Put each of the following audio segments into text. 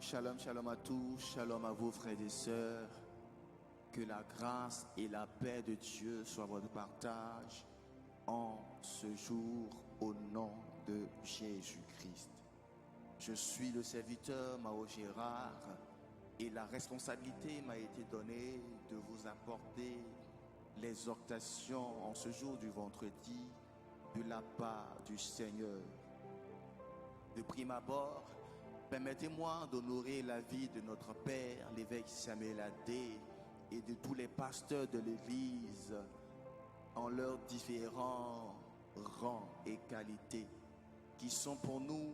Shalom, shalom à tous, shalom à vous frères et sœurs. Que la grâce et la paix de Dieu soient votre partage en ce jour au nom de Jésus-Christ. Je suis le serviteur Mao Gérard et la responsabilité m'a été donnée de vous apporter l'exhortation en ce jour du vendredi de la part du Seigneur. De prime abord, permettez-moi d'honorer la vie de notre Père, l'évêque Samuel Adé, et de tous les pasteurs de l'Église en leurs différents rangs et qualités, qui sont pour nous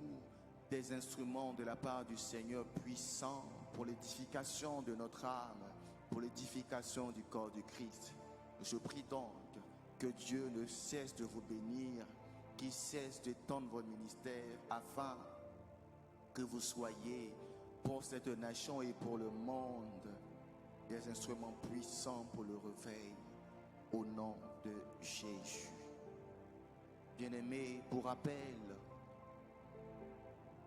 des instruments de la part du Seigneur puissants pour l'édification de notre âme, pour l'édification du corps du Christ. Je prie donc que Dieu ne cesse de vous bénir, qu'il cesse d'étendre votre ministère afin que vous soyez pour cette nation et pour le monde des instruments puissants pour le réveil au nom de Jésus. Bien-aimés, pour rappel,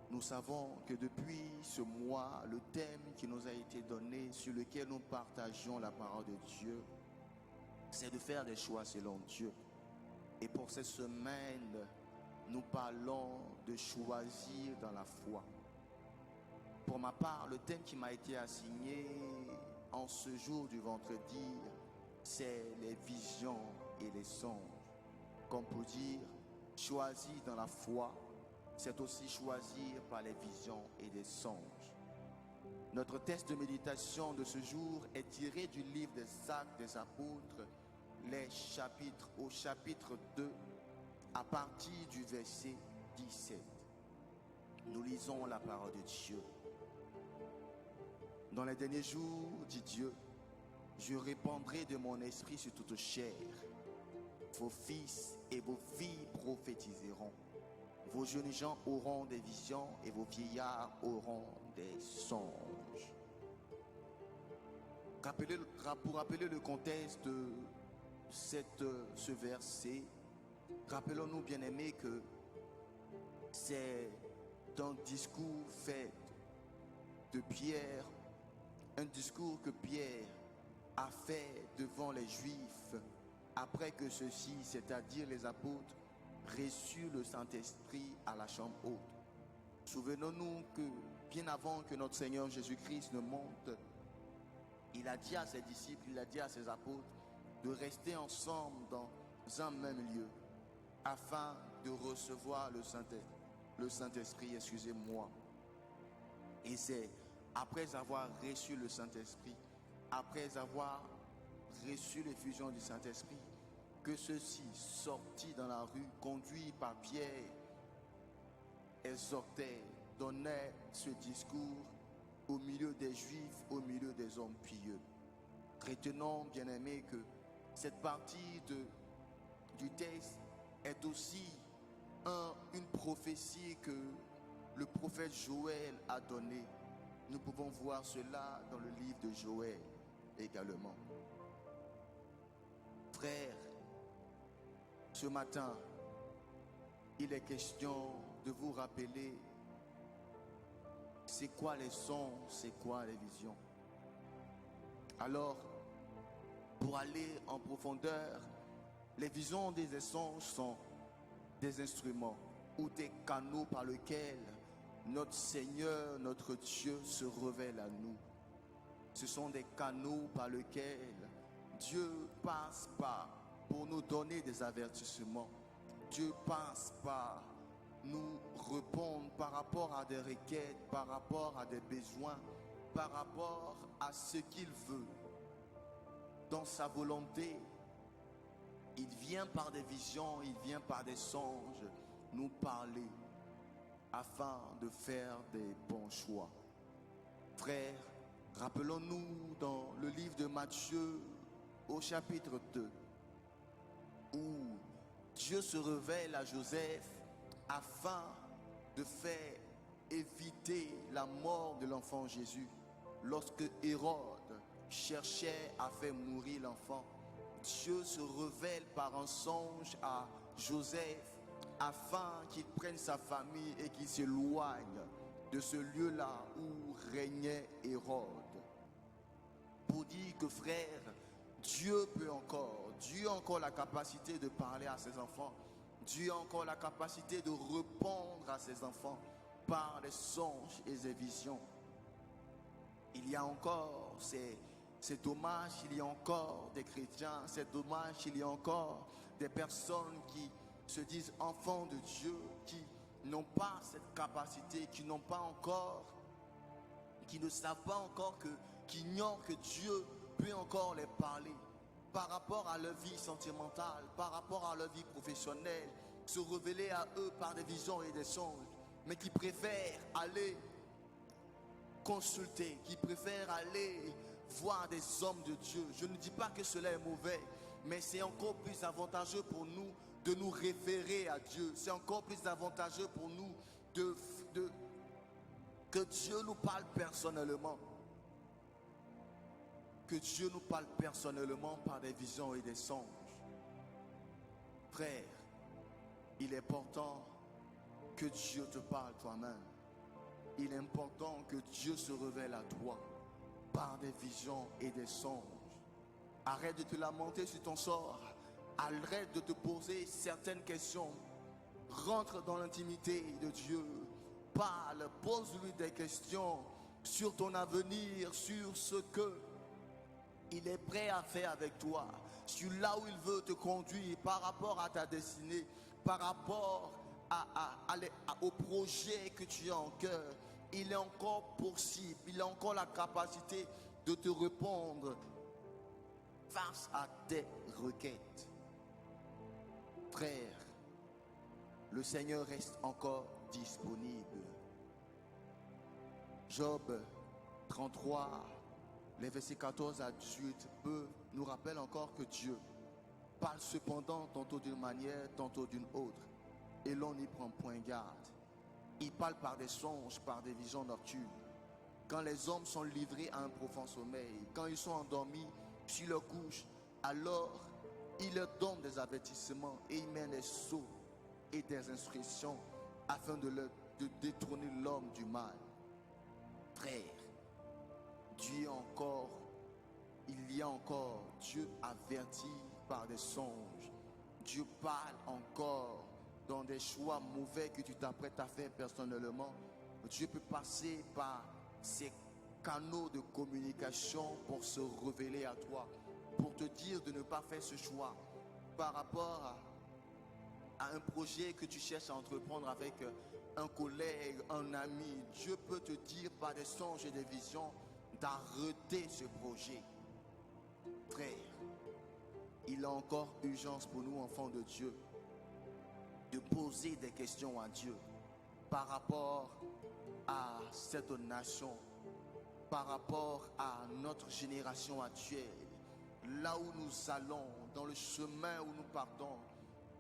nous savons que depuis ce mois, le thème qui nous a été donné, sur lequel nous partageons la parole de Dieu, c'est de faire des choix selon Dieu. Et pour cette semaine, nous parlons de choisir dans la foi. Pour ma part, le thème qui m'a été assigné en ce jour du vendredi, c'est les visions et les songes. Comme pour dire, choisir dans la foi, c'est aussi choisir par les visions et les songes. Notre texte de méditation de ce jour est tiré du livre des Actes des Apôtres, au chapitre 2, à partir du verset 17. Nous lisons la parole de Dieu. Dans les derniers jours, dit Dieu, je répandrai de mon esprit sur toute chair. Vos fils et vos filles prophétiseront. Vos jeunes gens auront des visions et vos vieillards auront des songes. Pour rappeler le contexte de ce verset, rappelons-nous bien aimés que c'est un discours fait de Pierre, un discours que Pierre a fait devant les Juifs après que ceux-ci, c'est-à-dire les apôtres, reçurent le Saint-Esprit à la chambre haute. Souvenons-nous que bien avant que notre Seigneur Jésus-Christ ne monte, il a dit à ses disciples, il a dit à ses apôtres de rester ensemble dans un même lieu afin de recevoir le Saint-Esprit, excusez-moi. Et c'est après avoir reçu le Saint-Esprit, après avoir reçu l'effusion du Saint-Esprit, que ceux-ci, sortis dans la rue, conduits par Pierre, exhortaient, donnaient ce discours au milieu des Juifs, au milieu des hommes pieux. Retenons, bien-aimés, que cette partie du texte est aussi une prophétie que le prophète Joël a donnée. Nous pouvons voir cela dans le livre de Joël également. Frères, ce matin, il est question de vous rappeler c'est quoi les songes, c'est quoi les visions. Alors, pour aller en profondeur, les visions des songes sont des instruments ou des canaux par lesquels notre Seigneur, notre Dieu se révèle à nous. Ce sont des canaux par lesquels Dieu passe par pour nous donner des avertissements. Dieu passe par nous répondre par rapport à des requêtes, par rapport à des besoins, par rapport à ce qu'il veut. Dans sa volonté, il vient par des visions, il vient par des songes nous parler afin de faire des bons choix. Frères, rappelons-nous dans le livre de Matthieu au chapitre 2 où Dieu se révèle à Joseph afin de faire éviter la mort de l'enfant Jésus. Lorsque Hérode cherchait à faire mourir l'enfant, Dieu se révèle par un songe à Joseph afin qu'il prenne sa famille et qu'il s'éloigne de ce lieu-là où régnait Hérode. Pour dire que frère, Dieu a encore la capacité de parler à ses enfants. Dieu a encore la capacité de répondre à ses enfants par des songes et des visions. Il y a encore, c'est dommage, il y a encore des chrétiens, c'est dommage, il y a encore des personnes qui se disent enfants de Dieu, qui n'ont pas cette capacité, qui n'ont pas encore, qui ne savent pas encore qui ignorent que Dieu peut encore les parler par rapport à leur vie sentimentale, par rapport à leur vie professionnelle, se révéler à eux par des visions et des songes, mais qui préfèrent aller consulter, qui préfèrent aller voir des hommes de Dieu. Je ne dis pas que cela est mauvais, mais c'est encore plus avantageux pour nous de nous référer à Dieu. C'est encore plus avantageux pour nous que Dieu nous parle personnellement. Que Dieu nous parle personnellement par des visions et des songes. Frère, il est important que Dieu te parle toi-même. Il est important que Dieu se révèle à toi par des visions et des songes. Arrête de te lamenter sur ton sort. Arrête de te poser certaines questions. Rentre dans l'intimité de Dieu. Parle, pose-lui des questions sur ton avenir, sur ce que il est prêt à faire avec toi, sur là où il veut te conduire par rapport à ta destinée, par rapport au projet que tu as en cœur. Il est encore possible, il a encore la capacité de te répondre face à tes requêtes. Frère, le Seigneur reste encore disponible. Job 33, les versets 14 à 18 nous rappellent encore que Dieu parle cependant tantôt d'une manière, tantôt d'une autre, et l'on n'y prend point garde. Il parle par des songes, par des visions nocturnes. Quand les hommes sont livrés à un profond sommeil, quand ils sont endormis sur leur couche, alors il leur donne des avertissements et il met des sceaux et des instructions afin de détourner l'homme du mal. Frère, Dieu avertit par des songes. Dieu parle encore dans des choix mauvais que tu t'apprêtes à faire personnellement. Dieu peut passer par ces canaux de communication pour se révéler à toi, pour te dire de ne pas faire ce choix par rapport à un projet que tu cherches à entreprendre avec un collègue, un ami. Dieu peut te dire par des songes et des visions d'arrêter ce projet. Frère, il a encore urgence pour nous, enfants de Dieu, de poser des questions à Dieu par rapport à cette nation, par rapport à notre génération actuelle, là où nous allons, dans le chemin où nous partons.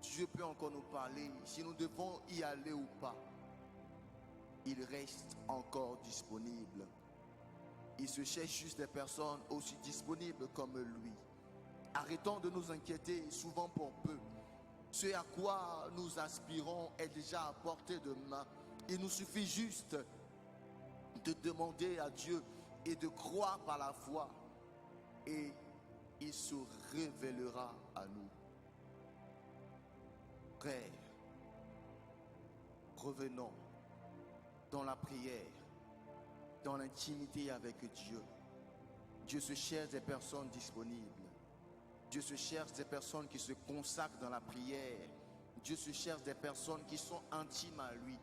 Dieu peut encore nous parler, si nous devons y aller ou pas. Il reste encore disponible. Il se cherche juste des personnes aussi disponibles comme lui. Arrêtons de nous inquiéter souvent pour peu. Ce à quoi nous aspirons est déjà à portée de main. Il nous suffit juste de demander à Dieu et de croire par la foi. Et il se révélera à nous. Frère, revenons dans la prière, dans l'intimité avec Dieu. Dieu se cherche des personnes disponibles. Dieu se cherche des personnes qui se consacrent dans la prière. Dieu se cherche des personnes qui sont intimes à lui,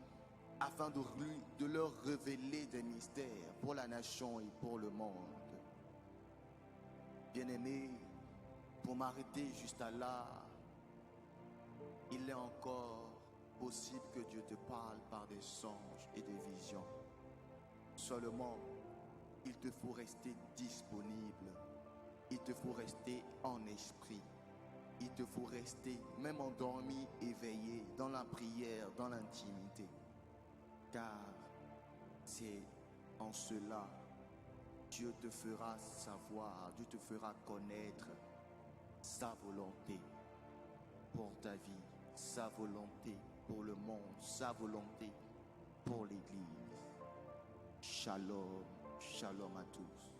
afin de leur révéler des mystères pour la nation et pour le monde. Bien-aimé, pour m'arrêter juste à là, il est encore possible que Dieu te parle par des songes et des visions. Seulement, il te faut rester disponible. Il te faut rester en esprit. Il te faut rester, même endormi, éveillé, dans la prière, dans l'intimité. Car c'est en cela, Dieu te fera savoir, Dieu te fera connaître sa volonté pour ta vie, sa volonté pour le monde, sa volonté pour l'Église. Shalom, shalom à tous.